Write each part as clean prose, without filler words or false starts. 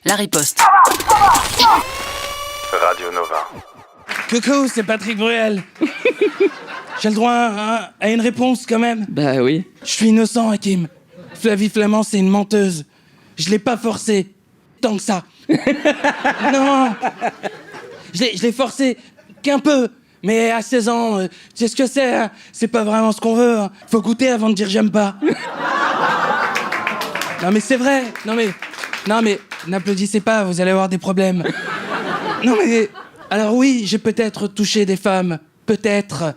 La riposte. Radio Nova. Coucou, c'est Patrick Bruel. J'ai le droit à une réponse quand même. Bah oui. Je suis innocent, Hakim. Flavie Flamand, c'est une menteuse. Je l'ai pas forcée. Tant que ça. Non. Je l'ai forcée qu'un peu. Mais à 16 ans, tu sais ce que c'est, hein. C'est pas vraiment ce qu'on veut, hein. Faut goûter avant de dire j'aime pas. Non mais c'est vrai. Non mais, n'applaudissez pas, vous allez avoir des problèmes. Non mais, alors oui, j'ai peut-être touché des femmes. Peut-être.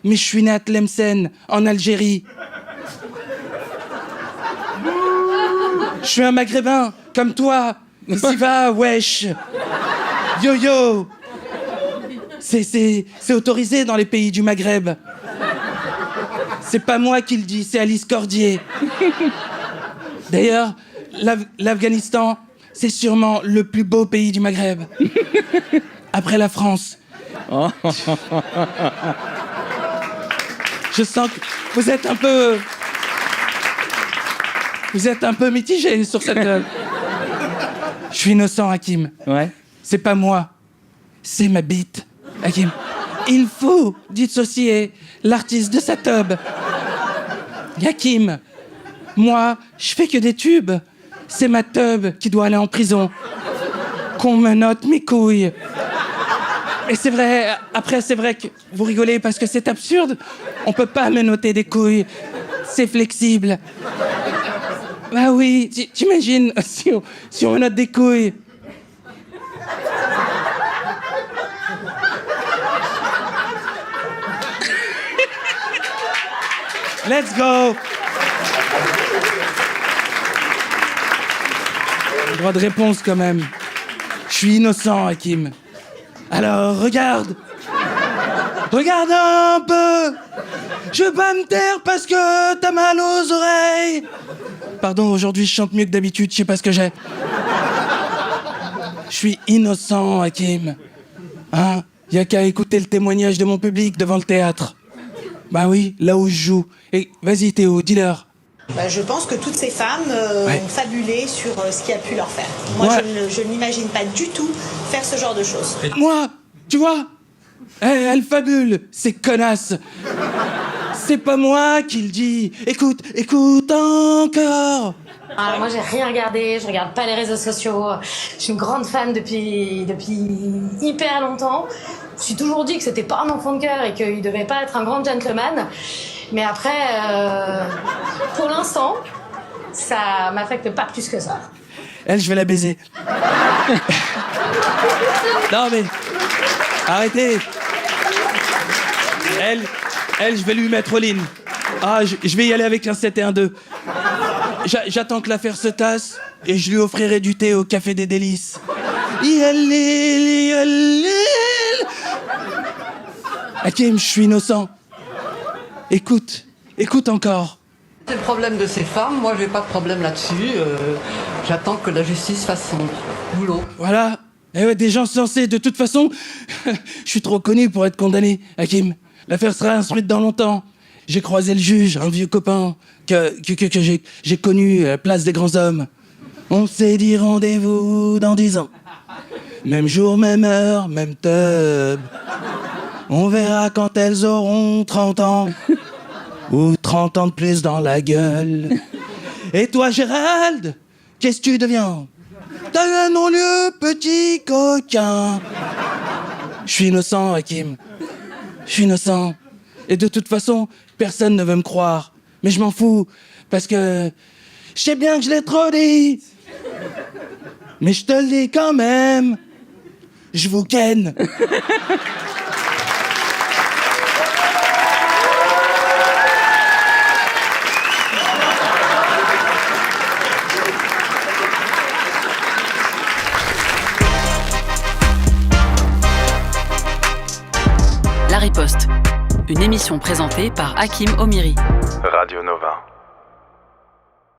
Mais je suis né à Tlemcen, en Algérie. Je suis un maghrébin, comme toi. Ici va, wesh. Yo-yo. C'est autorisé dans les pays du Maghreb. C'est pas moi qui le dis, c'est Alice Cordier. D'ailleurs, l'Afghanistan, c'est sûrement le plus beau pays du Maghreb. Après la France. Je sens que vous êtes un peu mitigé sur cette... Je suis innocent, Hakim. Ouais. C'est pas moi. C'est ma bite, Hakim. Il faut dissocier l'artiste de sa teub. Hakim, moi, je fais que des tubes. C'est ma teub qui doit aller en prison. Qu'on me note mes couilles. Et c'est vrai, après c'est vrai que vous rigolez parce que c'est absurde. On peut pas me noter des couilles. C'est flexible. Bah oui, t'imagines si on me note des couilles. Let's go. Droit de réponse quand même. Je suis innocent, Hakim. Alors, regarde un peu. Je veux pas me taire parce que t'as mal aux oreilles. Pardon, aujourd'hui je chante mieux que d'habitude, je sais pas ce que j'ai. Je suis innocent, Hakim. Hein? Y a qu'à écouter le témoignage de mon public devant le théâtre. Bah oui, là où je joue. Et vas-y Théo, dis-leur. Je pense que toutes ces femmes ont fabulé sur ce qui a pu leur faire. Moi, je n'imagine pas du tout faire ce genre de choses. Moi, tu vois, elle fabule, ces connasses. C'est pas moi qui le dis. Écoute encore. Alors moi j'ai rien regardé, je regarde pas les réseaux sociaux. Je suis une grande fan depuis hyper longtemps. Je me suis toujours dit que c'était pas un enfant de cœur et qu'il devait pas être un grand gentleman. Mais après, pour l'instant, ça m'affecte pas plus que ça. Elle, je vais la baiser. Non mais, arrêtez. Elle, je vais lui mettre all in. Ah, je vais y aller avec un 7 et un 2. J'attends que l'affaire se tasse et je lui offrirai du thé au Café des Délices. Hakim, je suis innocent. Écoute encore. C'est le problème de ces femmes, moi j'ai pas de problème là-dessus. J'attends que la justice fasse son boulot. Voilà. Eh ouais, des gens sensés, de toute façon, je suis trop connu pour être condamné, Hakim. L'affaire sera instruite dans longtemps. J'ai croisé le juge, un vieux copain que j'ai connu à la place des grands hommes. On s'est dit rendez-vous dans 10 ans. Même jour, même heure, même teub. On verra quand elles auront 30 ans. Ou 30 ans de plus dans la gueule. Et toi, Gérald, qu'est-ce que tu deviens? T'as un non-lieu, petit coquin. Je suis innocent, Hakim. Je suis innocent. Et de toute façon, personne ne veut me croire. Mais je m'en fous, parce que je sais bien que je l'ai trop dit. Mais je te le dis quand même. Je vous ken. La riposte. Une émission présentée par Hakim Omiri. Radio Nova.